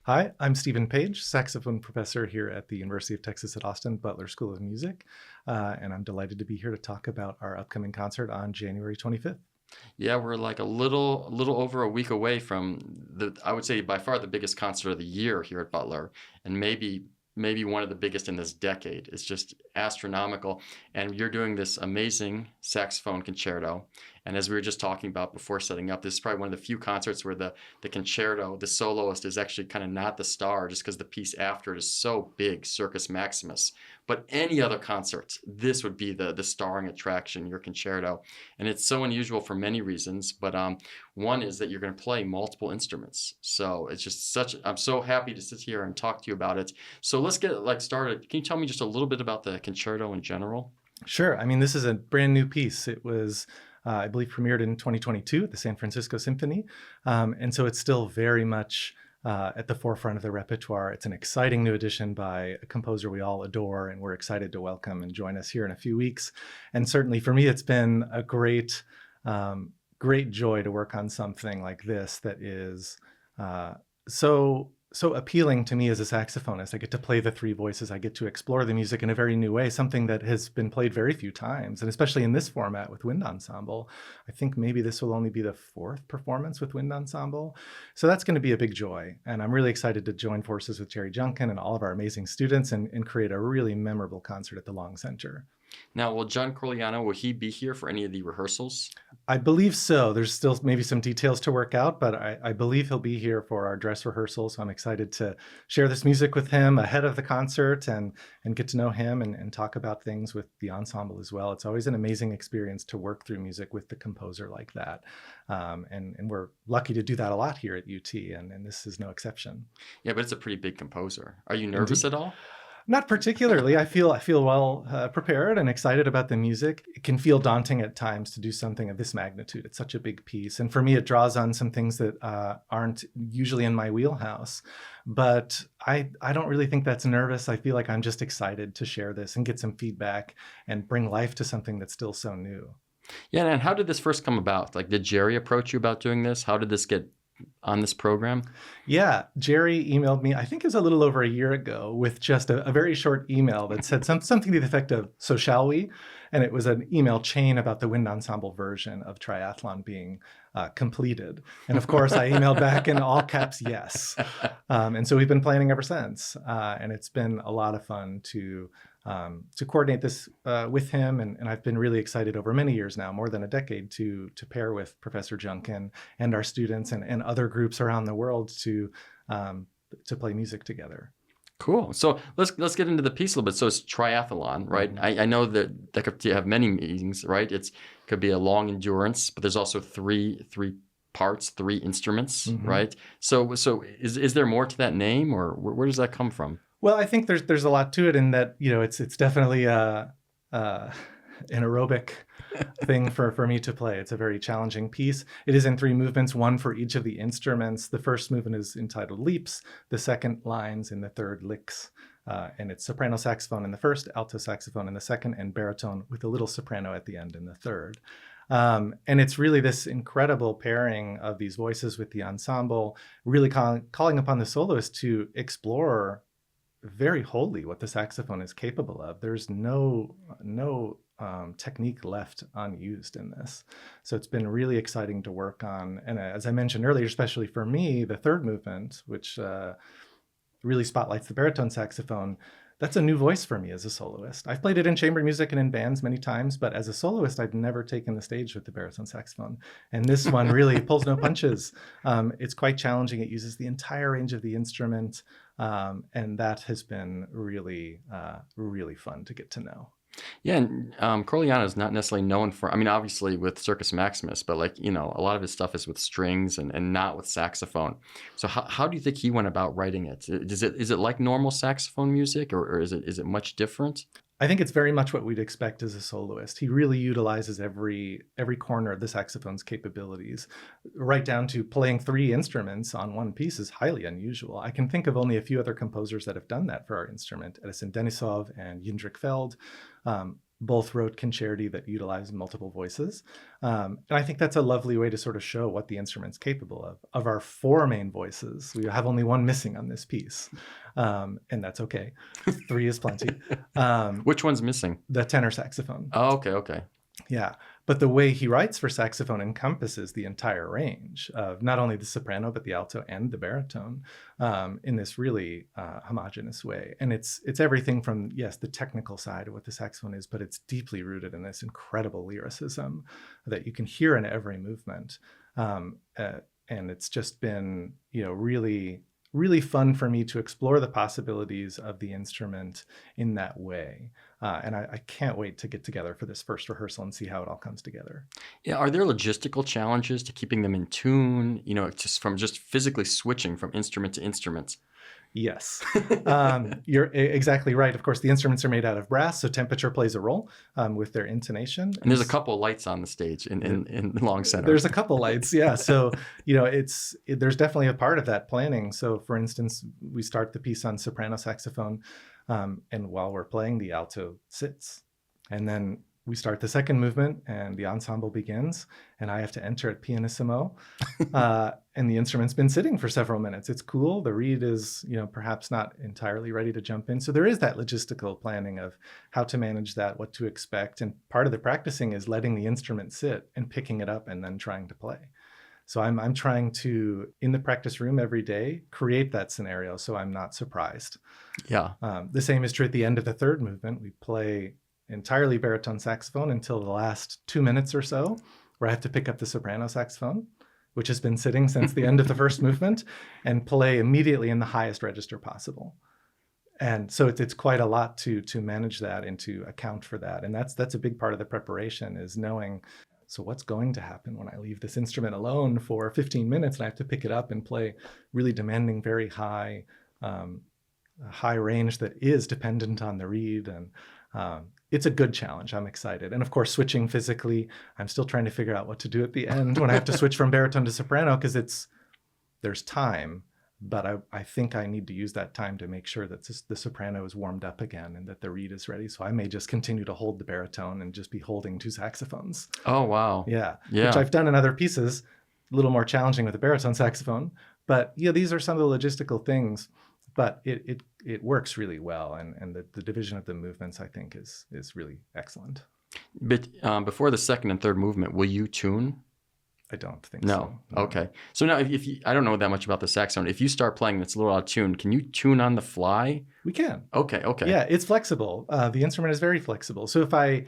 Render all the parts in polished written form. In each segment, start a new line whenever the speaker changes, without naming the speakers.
Hi, I'm Stephen Page, saxophone professor here at the University of Texas at Austin Butler School of Music, and I'm delighted to be here to talk about our upcoming concert on January 25th.
Yeah, we're like a little over a week away from I would say by far the biggest concert of the year here at Butler, and maybe one of the biggest in this decade. It's just astronomical. And you're doing this amazing saxophone concerto. And as we were just talking about before setting up, this is probably one of the few concerts where the concerto, the soloist is actually kind of not the star just because the piece after it is so big, Circus Maximus. But any other concert, this would be the starring attraction, your concerto. And it's so unusual for many reasons, but one is that you're going to play multiple instruments. So it's just I'm so happy to sit here and talk to you about it. So let's get like started. Can you tell me just a little bit about the concerto in general?
Sure. I mean, this is a brand new piece. It was, I believe, premiered in 2022 at the San Francisco Symphony. And so it's still very much at the forefront of the repertoire. It's an exciting new addition by a composer we all adore, and we're excited to welcome and join us here in a few weeks. And certainly for me, it's been a great joy to work on something like this that is so appealing to me as a saxophonist. I get to play the three voices. I get to explore the music in a very new way, something that has been played very few times, and especially in this format with wind ensemble. I think maybe this will only be the fourth performance with wind ensemble. So that's going to be a big joy. And I'm really excited to join forces with Jerry Junkin and all of our amazing students and create a really memorable concert at the Long Center.
Now, will John Corigliano, will he be here for any of the rehearsals?
I believe so. There's still maybe some details to work out, but I believe he'll be here for our dress rehearsal. So I'm excited to share this music with him ahead of the concert and get to know him and talk about things with the ensemble as well. It's always an amazing experience to work through music with the composer like that. And we're lucky to do that a lot here at UT, and this is no exception.
Yeah, but it's a pretty big composer. Are you nervous
Indeed.
at all?
Not particularly. I feel well prepared and excited about the music. It can feel daunting at times to do something of this magnitude. It's such a big piece, and for me, it draws on some things that aren't usually in my wheelhouse. But I don't really think that's nervous. I feel like I'm just excited to share this and get some feedback and bring life to something that's still so new.
Yeah, and how did this first come about? Like, did Jerry approach you about doing this? How did this get on this program?
Yeah, Jerry emailed me, I think it was a little over a year ago, with just a very short email that said something to the effect of, "So shall we?" And it was an email chain about the wind ensemble version of Triathlon being completed. And of course, I emailed back in all caps, yes. And so we've been planning ever since. And it's been a lot of fun to coordinate this with him. And I've been really excited over many years now, more than a decade, to pair with Professor Junkin and our students and other groups around the world to play music together.
Cool. So let's get into the piece a little bit. So it's triathlon, right?
Mhm.
I know that could have many meanings, right? Could be a long endurance, but there's also three parts, three instruments,
Mhm.
right? So is there more to that name, or where does that come from?
Well, I think there's a lot to it in that, it's definitely an aerobic thing for me to play. It's a very challenging piece. It is in three movements, one for each of the instruments. The first movement is entitled Leaps, the second Lines, and the third Licks. And it's soprano saxophone in the first, alto saxophone in the second, and baritone with a little soprano at the end in the third. And it's really this incredible pairing of these voices with the ensemble, really calling upon the soloist to explore very wholly what the saxophone is capable of. There's no technique left unused in this. So it's been really exciting to work on. And as I mentioned earlier, especially for me, the third movement, which really spotlights the baritone saxophone, that's a new voice for me as a soloist. I've played it in chamber music and in bands many times, but as a soloist, I've never taken the stage with the baritone saxophone. And this one really pulls no punches. It's quite challenging. It uses the entire range of the instrument. And that has been really, really fun to get to know.
Yeah, and Corigliano is not necessarily known for, I mean, obviously with Circus Maximus, but like, a lot of his stuff is with strings and not with saxophone. So how do you think he went about writing it? Is it like normal saxophone music, or is it much different?
I think it's very much what we'd expect as a soloist. He really utilizes every corner of the saxophone's capabilities, right down to playing three instruments on one piece is highly unusual. I can think of only a few other composers that have done that for our instrument, Edison Denisov and Jindrik Feld. both wrote concerti that utilize multiple voices. And I think that's a lovely way to sort of show what the instrument's capable of. Of our 4 main voices, we have only 1 missing on this piece. And that's okay. 3 is plenty.
Which one's missing?
The tenor saxophone.
Oh, okay.
Yeah. But the way he writes for saxophone encompasses the entire range of not only the soprano, but the alto and the baritone in this really homogeneous way. And it's everything from, yes, the technical side of what the saxophone is, but it's deeply rooted in this incredible lyricism that you can hear in every movement. And it's just been, really fun for me to explore the possibilities of the instrument in that way. And I can't wait to get together for this first rehearsal and see how it all comes together.
Yeah, are there logistical challenges to keeping them in tune, just physically switching from instrument to instrument?
Yes, you're exactly right. Of course, the instruments are made out of brass, so temperature plays a role with their intonation.
And there's a couple of lights on the stage in the Long Center.
There's a couple lights, yeah. So, there's definitely a part of that planning. So, for instance, we start the piece on soprano saxophone, and while we're playing, the alto sits. And then we start the second movement and the ensemble begins, and I have to enter at pianissimo. And the instrument's been sitting for several minutes. It's cool. The reed is, perhaps not entirely ready to jump in. So there is that logistical planning of how to manage that, what to expect. And part of the practicing is letting the instrument sit and picking it up and then trying to play. So I'm trying to, in the practice room every day, create that scenario so I'm not surprised.
Yeah.
The same is true at the end of the third movement. We play entirely baritone saxophone until the last 2 minutes or so, where I have to pick up the soprano saxophone, which has been sitting since the end of the first movement, and play immediately in the highest register possible. And so it's quite a lot to manage that and to account for that. And that's a big part of the preparation, is knowing, so what's going to happen when I leave this instrument alone for 15 minutes and I have to pick it up and play really demanding, very high range that is dependent on the reed. And it's a good challenge. I'm excited. And of course, switching physically, I'm still trying to figure out what to do at the end when I have to switch from baritone to soprano, because there's time, but I think I need to use that time to make sure that the soprano is warmed up again and that the reed is ready. So I may just continue to hold the baritone and just be holding 2 saxophones.
Oh, wow.
Yeah. Which I've done in other pieces, a little more challenging with the baritone saxophone. But these are some of the logistical things. But it works really well, and the division of the movements, I think, is really excellent.
But before the second and third movement, will you tune?
I don't think
so.
No.
Okay. So now, if you, I don't know that much about the saxophone. If you start playing that's a little out of tune, can you tune on the fly?
We can.
Okay.
Yeah, it's flexible. The instrument is very flexible. So if I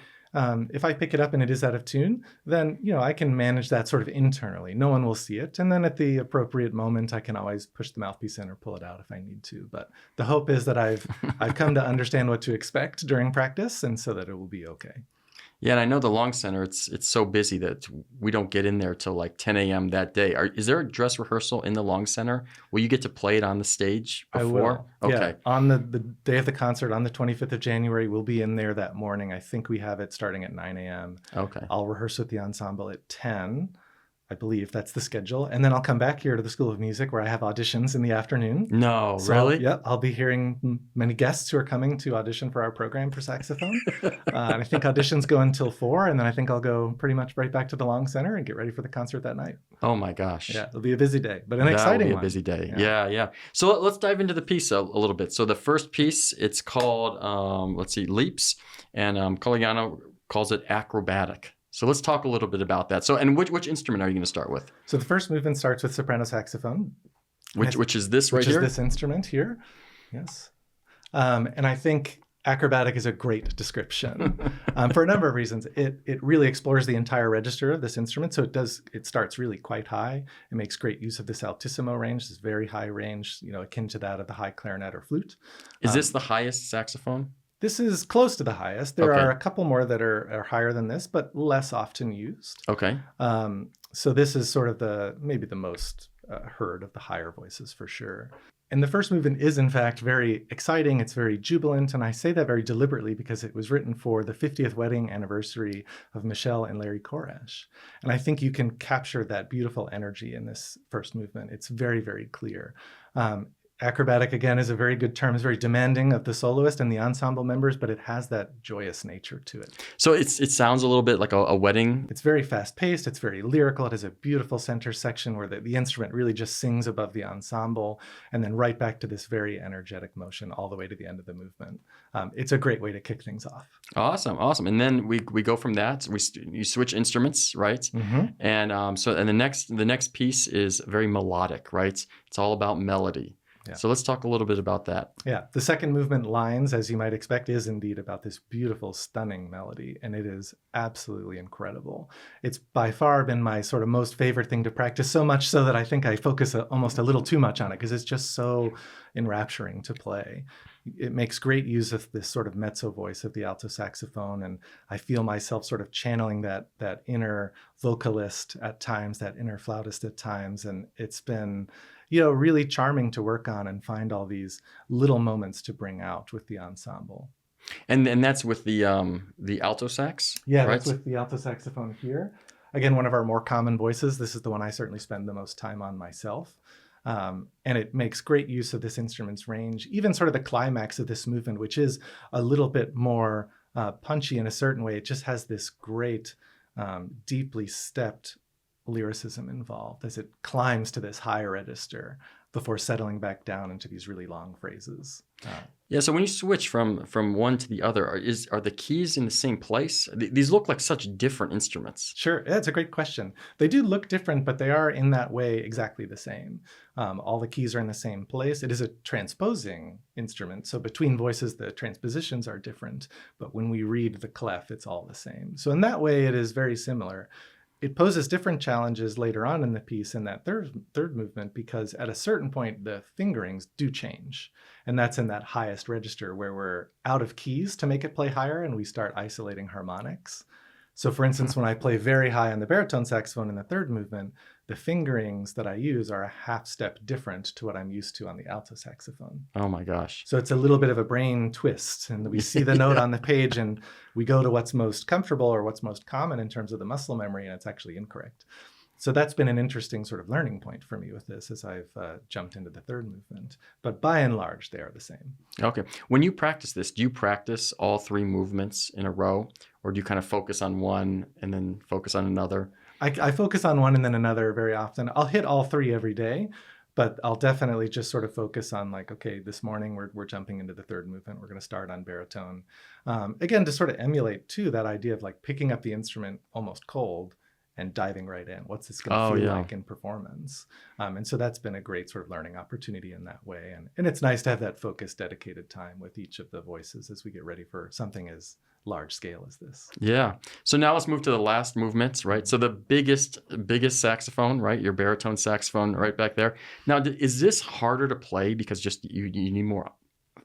pick it up and it is out of tune, then I can manage that sort of internally. No one will see it, and then at the appropriate moment, I can always push the mouthpiece in or pull it out if I need to. But the hope is that I've come to understand what to expect during practice, and so that it will be okay.
Yeah, and I know the Long Center, it's so busy that we don't get in there till like 10 a.m. that day. Is there a dress rehearsal in the Long Center? Will you get to play it on the stage before?
I will.
Okay.
Yeah. On the day of the concert, on the 25th of January, we'll be in there that morning. I think we have it starting at 9 a.m.
Okay.
I'll rehearse with the ensemble at 10. I believe that's the schedule. And then I'll come back here to the School of Music where I have auditions in the afternoon.
No,
So,
really?
Yeah, I'll be hearing many guests who are coming to audition for our program for saxophone. And I think auditions go until 4, and then I think I'll go pretty much right back to the Long Center and get ready for the concert that night.
Oh my gosh.
Yeah, it'll be a busy day, but an exciting one.
That'll be a busy day. Yeah. So let's dive into the piece a little bit. So the first piece, it's called, Leaps, and Corigliano calls it acrobatic. So let's talk a little bit about that. So, and which instrument are you going to start with?
So the first movement starts with soprano saxophone.
Which is this right here?
Which is this instrument here. Yes. And I think acrobatic is a great description for a number of reasons. It really explores the entire register of this instrument. So it starts really quite high. It makes great use of this altissimo range, this very high range, akin to that of the high clarinet or flute.
Is this the highest saxophone?
This is close to the highest. There
Okay.
are a couple more that are higher than this, but less often used.
Okay.
So this is sort of maybe the most heard of the higher voices for sure. And the first movement is, in fact, very exciting. It's very jubilant. And I say that very deliberately because it was written for the 50th wedding anniversary of Michelle and Larry Koresh. And I think you can capture that beautiful energy in this first movement. It's very, very clear. Acrobatic, again, is a very good term. It's very demanding of the soloist and the ensemble members, but it has that joyous nature to it.
So it sounds a little bit like a wedding.
It's very fast-paced. It's very lyrical. It has a beautiful center section where the instrument really just sings above the ensemble, and then right back to this very energetic motion all the way to the end of the movement. It's a great way to kick things off.
Awesome, awesome. And then we go from that. You switch instruments, right?
Mm-hmm.
And the next piece is very melodic, right? It's all about melody.
Yeah.
So let's talk a little bit about that.
Yeah, the second movement, Lines, as you might expect, is indeed about this beautiful, stunning melody, and it is absolutely incredible. It's by far been my sort of most favorite thing to practice, so much so that I think I focus almost a little too much on it because it's just so enrapturing to play. It makes great use of this sort of mezzo voice of the alto saxophone, and I feel myself sort of channeling that inner vocalist at times, that inner flautist at times, and it's been really charming to work on and find all these little moments to bring out with the ensemble.
And that's with the alto sax?
Yeah,
right?
That's with the alto saxophone here. Again, one of our more common voices. This is the one I certainly spend the most time on myself. And it makes great use of this instrument's range, even sort of the climax of this movement, which is a little bit more punchy in a certain way. It just has this great, deeply stepped lyricism involved as it climbs to this high register before settling back down into these really long phrases.
Yeah, so when you switch from one to the other, are the keys in the same place? These look like such different instruments.
Sure, that's a great question. They do look different, but they are in that way exactly the same. All the keys are in the same place. It is a transposing instrument, so between voices the transpositions are different, but when we read the clef, it's all the same. So in that way, it is very similar. It poses different challenges later on in the piece in that third movement because at a certain point, the fingerings do change. And that's in that highest register where we're out of keys to make it play higher and we start isolating harmonics. So for instance, when I play very high on the baritone saxophone in the third movement, the fingerings that I use are a half step different to what I'm used to on the alto saxophone.
Oh my gosh.
So it's a little bit of a brain twist, and we see the note on the page and we go to what's most comfortable or what's most common in terms of the muscle memory, and it's actually incorrect. So that's been an interesting sort of learning point for me with this as I've jumped into the third movement. But by and large, they are the same.
Okay. When you practice this, do you practice all three movements in a row, or do you kind of focus on one and then focus on another?
I focus on one and then another very often. I'll hit all three every day, but I'll definitely just sort of focus on like, okay, this morning we're jumping into the third movement. We're going to start on baritone. Again, to sort of emulate too that idea of like picking up the instrument almost cold and diving right in. What's this going to feel like in performance? And so that's been a great sort of learning opportunity in that way. And it's nice to have that focused, dedicated time with each of the voices as we get ready for something as large scale as this.
Yeah. So now let's move to the last movements, right? So the biggest saxophone, right? Your baritone saxophone right back there. Now, is this harder to play because just you need more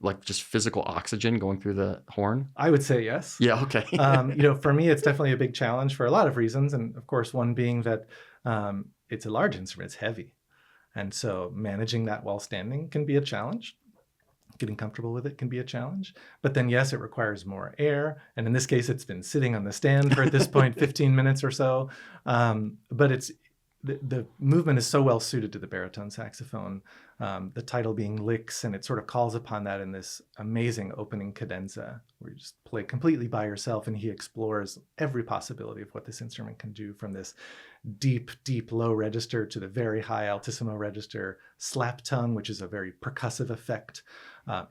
like just physical oxygen going through the horn?
I would say yes.
Yeah, okay.
For me, it's definitely a big challenge for a lot of reasons. And of course, one being that it's a large instrument, it's heavy. And so managing that while standing can be a challenge. Getting comfortable with it can be a challenge. But then, yes, it requires more air. And in this case, it's been sitting on the stand for at this point, 15 minutes or so. But it's the movement is so well suited to the baritone saxophone, the title being Licks, and it sort of calls upon that in this amazing opening cadenza where you just play completely by yourself and he explores every possibility of what this instrument can do from this deep, deep low register to the very high altissimo register, slap tongue, which is a very percussive effect,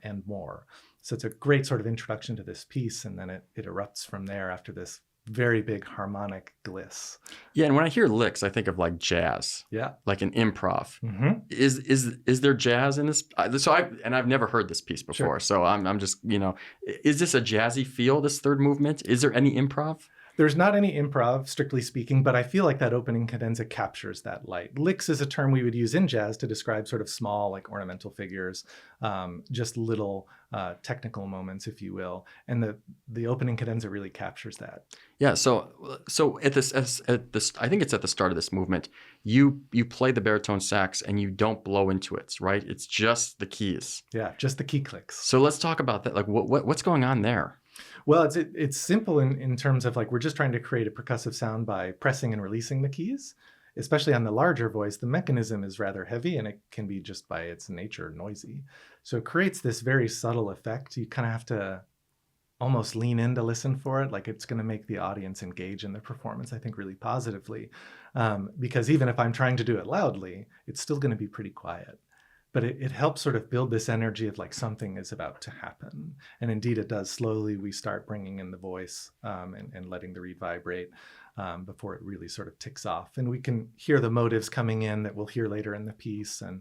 and more. So it's a great sort of introduction to this piece, and then it erupts from there after this very big harmonic gliss.
Yeah, and when I hear licks, I think of like jazz.
Yeah,
like an improv.
Mm-hmm.
Is there jazz in this? I've never heard this piece before, sure. So I'm just is this a jazzy feel? This third movement? Is there any improv?
There's not any improv, strictly speaking, but I feel like that opening cadenza captures that light. Licks is a term we would use in jazz to describe sort of small, like ornamental figures, just little technical moments, if you will. And the opening cadenza really captures that. Yeah.
So at this, I think it's at the start of this movement. You play the baritone sax and you don't blow into it, right? It's just the keys.
Yeah, just the key clicks.
So let's talk about that. Like, what's going on there?
Well, it's simple in terms of like we're just trying to create a percussive sound by pressing and releasing the keys. especially on the larger voice, the mechanism is rather heavy and it can be just by its nature noisy. So it creates this very subtle effect. You kind of have to almost lean in to listen for it. Like it's going to make the audience engage in the performance, I think, really positively. Because even if I'm trying to do it loudly, it's still going to be pretty quiet. But it helps sort of build this energy of like something is about to happen. And indeed it does. Slowly we start bringing in the voice and letting the reed vibrate before it really sort of ticks off. And we can hear the motives coming in that we'll hear later in the piece. And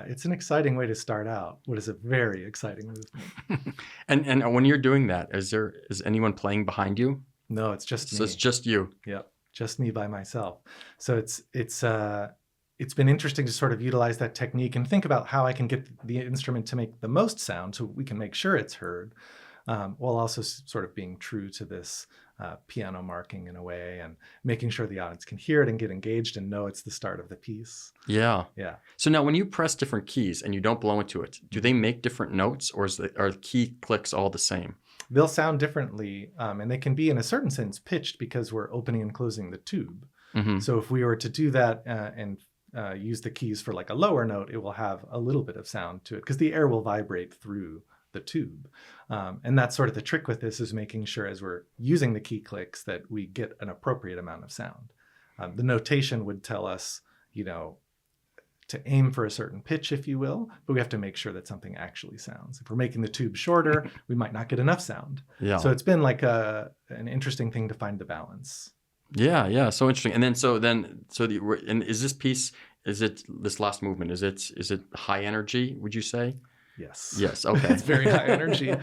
it's an exciting way to start out what is a very exciting movement.
And when you're doing that, is anyone playing behind you?
No, it's just me.
So it's just you.
Yep, just me by myself. So it's been interesting to sort of utilize that technique and think about how I can get the instrument to make the most sound so we can make sure it's heard, while also sort of being true to this piano marking in a way and making sure the audience can hear it and get engaged and know it's the start of the piece.
Yeah.
Yeah.
So now when you press different keys and you don't blow into it, do they make different notes, or are the key clicks all the same?
They'll sound differently, and they can be in a certain sense pitched because we're opening and closing the tube.
Mm-hmm.
So if we were to do that and use the keys for like a lower note, it will have a little bit of sound to it because the air will vibrate through the tube. And that's sort of the trick with this, is making sure as we're using the key clicks that we get an appropriate amount of sound. The notation would tell us, to aim for a certain pitch, if you will, but we have to make sure that something actually sounds. If we're making the tube shorter, we might not get enough sound.
Yeah.
So it's been like an interesting thing to find the balance.
Yeah, so interesting. And and is this piece, this last movement, is it high energy, would you say?
Yes.
Okay.
It's very high energy.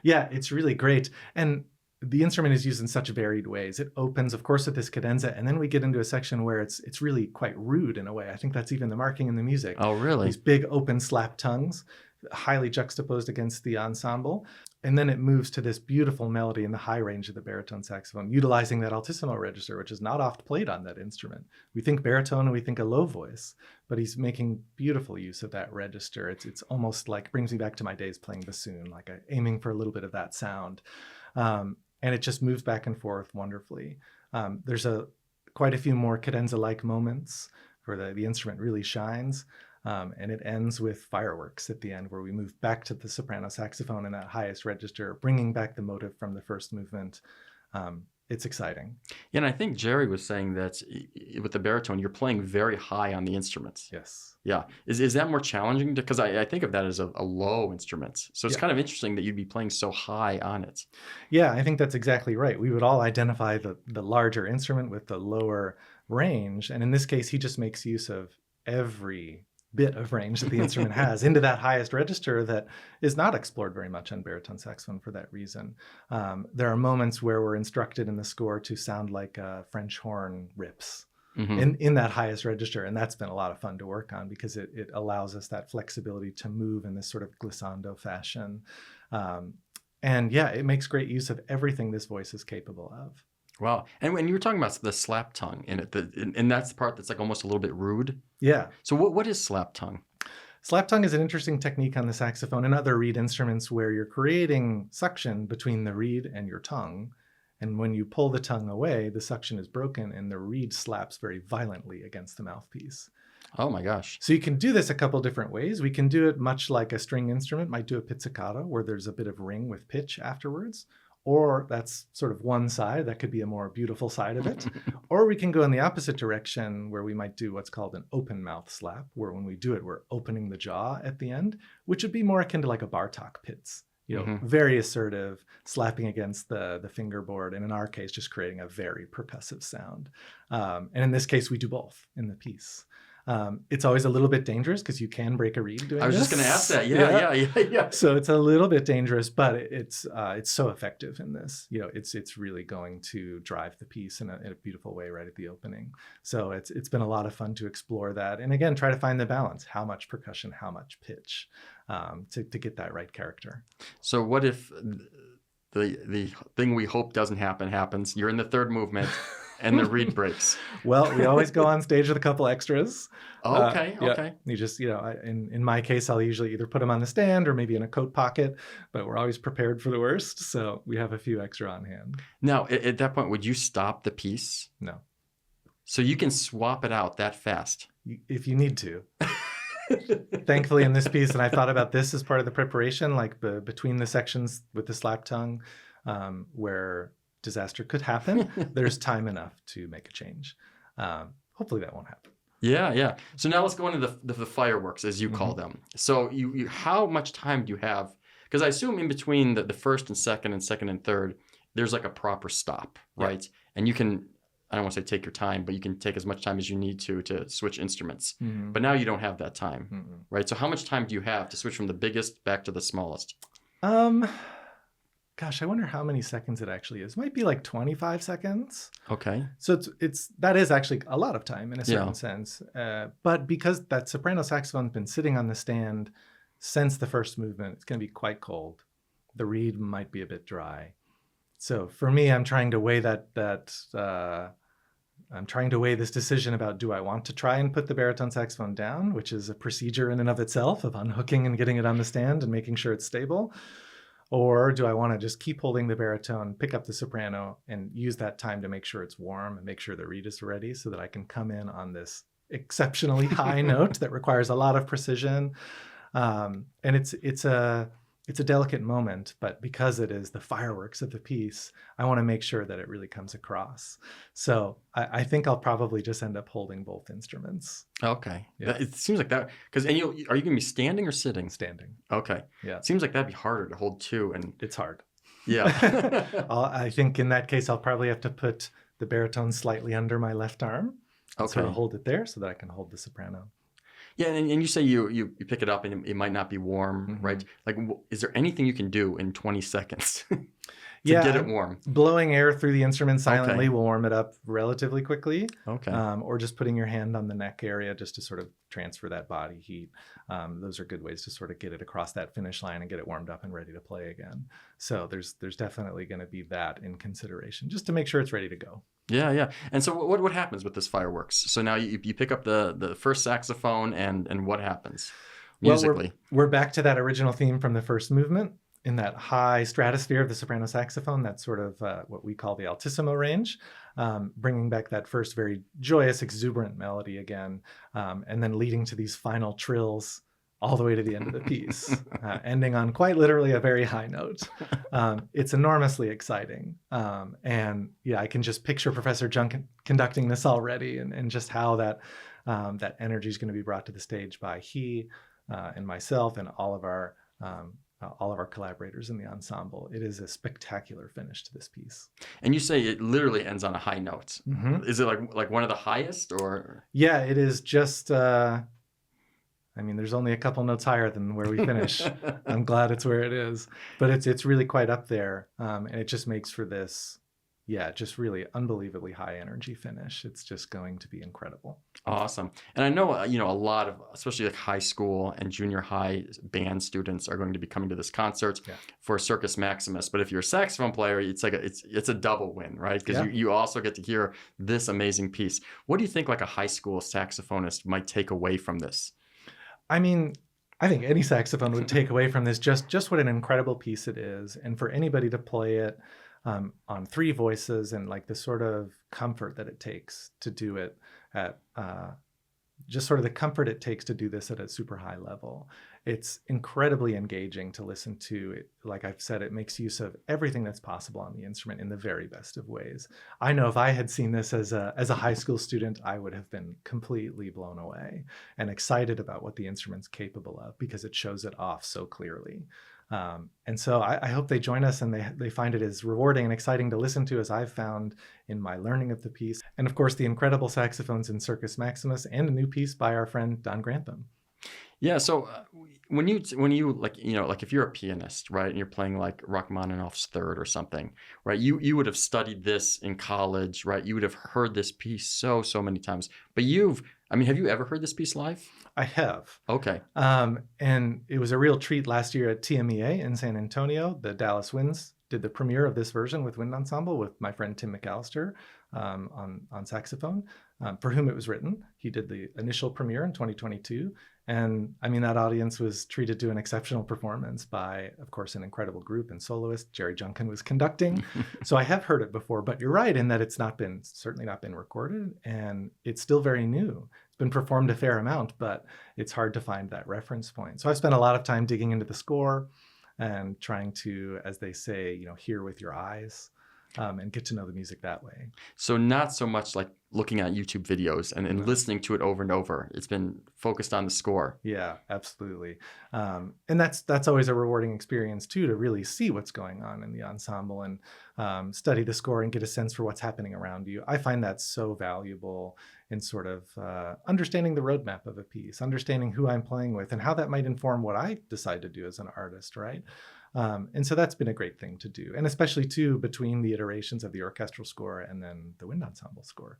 Yeah, it's really great. And the instrument is used in such varied ways. It opens, of course, with this cadenza, and then we get into a section where it's really quite rude in a way. I think that's even the marking in the music.
Oh, really?
These big open slap tongues, highly juxtaposed against the ensemble. And then it moves to this beautiful melody in the high range of the baritone saxophone, utilizing that altissimo register, which is not oft played on that instrument. We think baritone and we think a low voice, but he's making beautiful use of that register. It's almost like, brings me back to my days playing bassoon, like aiming for a little bit of that sound. And it just moves back and forth wonderfully. There's quite a few more cadenza-like moments where the instrument really shines. And it ends with fireworks at the end, where we move back to the soprano saxophone in that highest register, bringing back the motive from the first movement. It's exciting.
Yeah, and I think Jerry was saying that with the baritone, you're playing very high on the instruments.
Yes.
Yeah. Is that more challenging? Because I think of that as a low instrument. So it's kind of interesting that you'd be playing so high on it.
Yeah, I think that's exactly right. We would all identify the larger instrument with the lower range. And in this case, he just makes use of every bit of range that the instrument has into that highest register that is not explored very much on baritone saxophone for that reason. There are moments where we're instructed in the score to sound like French horn rips in that highest register, and that's been a lot of fun to work on because it allows us that flexibility to move in this sort of glissando fashion. And yeah, it makes great use of everything this voice is capable of.
Wow. And when you were talking about the slap tongue in it, and that's the part that's like almost a little bit rude.
Yeah.
So what is slap tongue?
Slap tongue is an interesting technique on the saxophone and other reed instruments where you're creating suction between the reed and your tongue. And when you pull the tongue away, the suction is broken and the reed slaps very violently against the mouthpiece.
Oh my gosh.
So you can do this a couple different ways. We can do it much like a string instrument might do a pizzicato, where there's a bit of ring with pitch afterwards. Or that's sort of one side. That could be a more beautiful side of it. Or we can go in the opposite direction, where we might do what's called an open mouth slap, where when we do it, we're opening the jaw at the end, which would be more akin to like a Bartok Pitts. Very assertive, slapping against the fingerboard, and in our case, just creating a very percussive sound. And in this case, we do both in the piece. It's always a little bit dangerous because you can break a reed doing this.
I was just going to ask that. Yeah.
So it's a little bit dangerous, but it's so effective in this. It's really going to drive the piece in a beautiful way right at the opening. So it's been a lot of fun to explore that, and again, try to find the balance: how much percussion, how much pitch, to get that right character.
So what if the thing we hope doesn't happen happens? You're in the third movement. And the reed breaks.
Well, we always go on stage with a couple extras.
Okay.
You just, in my case, I'll usually either put them on the stand or maybe in a coat pocket, but we're always prepared for the worst. So we have a few extra on hand.
Now, at that point, would you stop the piece?
No.
So you can swap it out that fast.
If you need to. Thankfully, in this piece, and I thought about this as part of the preparation, like between the sections with the slap tongue, where disaster could happen, there's time enough to make a change. Hopefully that won't happen.
Yeah, yeah. So now let's go into the fireworks, as you call them. So how much time do you have? Because I assume in between the first and second and third, there's like a proper stop, right? Yeah. And you can, I don't want to say take your time, but you can take as much time as you need to switch instruments. But now you don't have that time, right? So how much time do you have to switch from the biggest back to the smallest?
Gosh, I wonder how many seconds it actually is. Might be like 25 seconds.
Okay.
So that is actually a lot of time in a certain sense. But because that soprano saxophone's been sitting on the stand since the first movement, it's going to be quite cold. The reed might be a bit dry. So for me, I'm trying to weigh I'm trying to weigh this decision about, do I want to try and put the baritone saxophone down, which is a procedure in and of itself of unhooking and getting it on the stand and making sure it's stable? Or do I want to just keep holding the baritone, pick up the soprano, and use that time to make sure it's warm and make sure the reed is ready so that I can come in on this exceptionally high note that requires a lot of precision. And it's a delicate moment, but because it is the fireworks of the piece, I want to make sure that it really comes across. So I think I'll probably just end up holding both instruments.
Okay.
Yeah.
It seems like that, because are you going to be standing or sitting?
Standing.
Okay.
Yeah.
It seems like that'd be harder to hold two. And
it's hard.
Yeah.
I think in that case, I'll probably have to put the baritone slightly under my left arm.
Okay.
So I'll hold it there so that I can hold the soprano.
Yeah, and you say you pick it up and it might not be warm, right? Like, is there anything you can do in 20 seconds to get it warm?
Blowing air through the instrument silently will warm it up relatively quickly.
Okay.
Or just putting your hand on the neck area just to sort of transfer that body heat. Those are good ways to sort of get it across that finish line and get it warmed up and ready to play again. So there's definitely going to be that in consideration, just to make sure it's ready to go.
Yeah, yeah. And so what happens with this fireworks? So now you pick up the first saxophone and what happens musically?
Well, we're back to that original theme from the first movement in that high stratosphere of the soprano saxophone, that's sort of what we call the altissimo range, bringing back that first very joyous, exuberant melody again, and then leading to these final trills all the way to the end of the piece, ending on quite literally a very high note. It's enormously exciting. And yeah, I can just picture Professor Junk conducting this already, and just how that energy is going to be brought to the stage by he and myself and all of our collaborators in the ensemble. It is a spectacular finish to this piece.
And you say it literally ends on a high note. Is it like one of the highest, or?
Yeah, it is just... there's only a couple notes higher than where we finish. I'm glad it's where it is, but it's really quite up there, and it just makes for this, just really unbelievably high energy finish. It's just going to be incredible.
Awesome. And I know, a lot of, especially like high school and junior high band students are going to be coming to this concert for Circus Maximus. But if you're a saxophone player, it's like it's a double win, right? Because you also get to hear this amazing piece. What do you think like a high school saxophonist might take away from this?
I think any saxophone would take away from this just what an incredible piece it is. And for anybody to play it on three voices, and like the sort of comfort that it takes to do it at just sort of the comfort it takes to do this at a super high level. It's incredibly engaging to listen to. It, like I've said, it makes use of everything that's possible on the instrument in the very best of ways. I know if I had seen this as a high school student, I would have been completely blown away and excited about what the instrument's capable of, because it shows it off so clearly. And so I hope they join us and they find it as rewarding and exciting to listen to as I've found in my learning of the piece. And of course, the incredible saxophones in Circus Maximus, and a new piece by our friend Don Grantham.
Yeah. So when you like if you're a pianist, right, and you're playing like Rachmaninoff's Third or something, right, you would have studied this in college, right? You would have heard this piece so many times. But have you ever heard this piece live?
I have.
Okay.
And it was a real treat last year at TMEA in San Antonio. The Dallas Winds did the premiere of this version with wind ensemble with my friend Tim McAllister on saxophone, for whom it was written. He did the initial premiere in 2022. And I mean, that audience was treated to an exceptional performance by, of course, an incredible group and soloist. Jerry Junkin was conducting. So I have heard it before, but you're right in that it's certainly not been recorded, and it's still very new. It's been performed a fair amount, but it's hard to find that reference point. So I've spent a lot of time digging into the score and trying to, as they say, hear with your eyes, and get to know the music that way.
So not so much like looking at YouTube videos and listening to it over and over. It's been focused on the score.
Yeah, absolutely. And that's always a rewarding experience too, to really see what's going on in the ensemble and study the score and get a sense for what's happening around you. I find that so valuable in sort of understanding the roadmap of a piece, understanding who I'm playing with and how that might inform what I decide to do as an artist, right? And so that's been a great thing to do. And especially too, between the iterations of the orchestral score and then the wind ensemble score.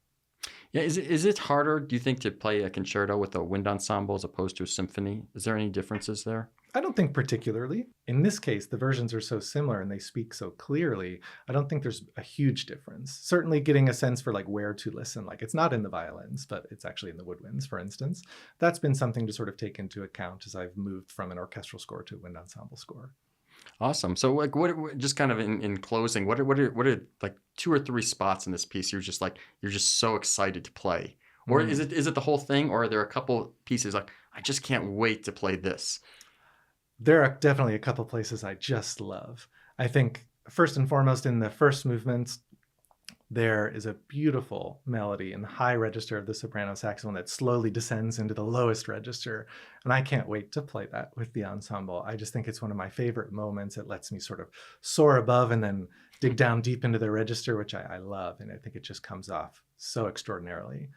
Yeah, is it harder, do you think, to play a concerto with a wind ensemble as opposed to a symphony? Is there any differences there?
I don't think particularly. In this case, the versions are so similar and they speak so clearly. I don't think there's a huge difference. Certainly getting a sense for like where to listen. Like it's not in the violins, but it's actually in the woodwinds, for instance. That's been something to sort of take into account as I've moved from an orchestral score to a wind ensemble score.
Awesome. So like just kind of in closing, what are like 2 or 3 spots in this piece you're just so excited to play? Or is it the whole thing, or are there a couple pieces like I just can't wait to play this?
There are definitely a couple places I just love. I think first and foremost in the first movement, there is a beautiful melody in the high register of the soprano saxophone that slowly descends into the lowest register. And I can't wait to play that with the ensemble. I just think it's one of my favorite moments. It lets me sort of soar above and then dig down deep into the register, which I love. And I think it just comes off so extraordinarily.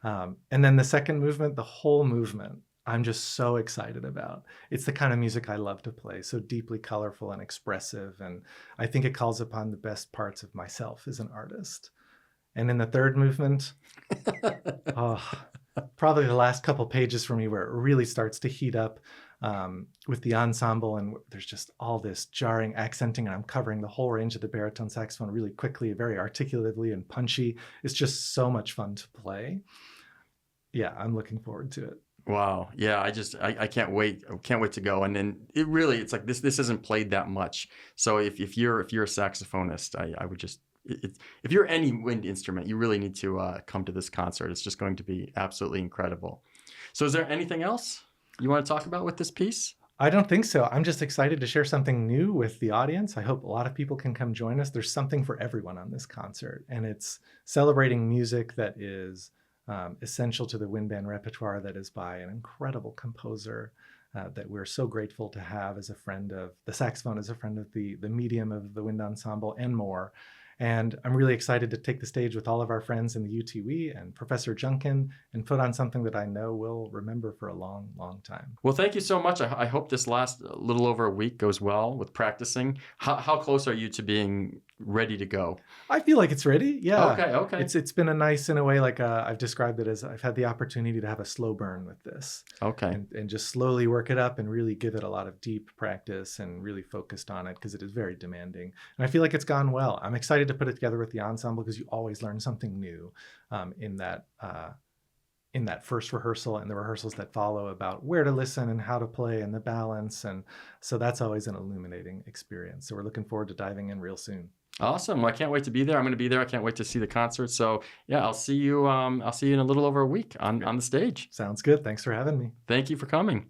And then the second movement, the whole movement, I'm just so excited about. It's the kind of music I love to play, so deeply colorful and expressive. And I think it calls upon the best parts of myself as an artist. And in the third movement, probably the last couple pages for me where it really starts to heat up with the ensemble. And there's just all this jarring accenting, and I'm covering the whole range of the baritone saxophone really quickly, very articulatively and punchy. It's just so much fun to play. Yeah, I'm looking forward to it.
Wow. Yeah, I can't wait. I can't wait to go. And then it's like this isn't played that much. So if you're a saxophonist, I would just if you're any wind instrument, you really need to come to this concert. It's just going to be absolutely incredible. So is there anything else you want to talk about with this piece?
I don't think so. I'm just excited to share something new with the audience. I hope a lot of people can come join us. There's something for everyone on this concert, and it's celebrating music that is essential to the wind band repertoire, that is by an incredible composer that we're so grateful to have as a friend of the saxophone, as a friend of the medium of the wind ensemble, and more. And I'm really excited to take the stage with all of our friends in the UTW and Professor Junkin and put on something that I know we'll remember for a long, long time.
Well, thank you so much. I hope this last little over a week goes well with practicing. How close are you to being ready to go?
I feel like it's ready. Yeah.
Okay.
It's been a nice, in a way, like I've described it as I've had the opportunity to have a slow burn with this.
Okay.
And just slowly work it up and really give it a lot of deep practice and really focused on it, because it is very demanding. And I feel like it's gone well. I'm excited to put it together with the ensemble, because you always learn something new in that first rehearsal and the rehearsals that follow about where to listen and how to play and the balance. And so that's always an illuminating experience. So we're looking forward to diving in real soon.
Awesome. Well, I can't wait to be there. I'm going to be there. I can't wait to see the concert. So yeah, I'll see you in a little over a week on the stage.
Sounds good. Thanks for having me.
Thank you for coming.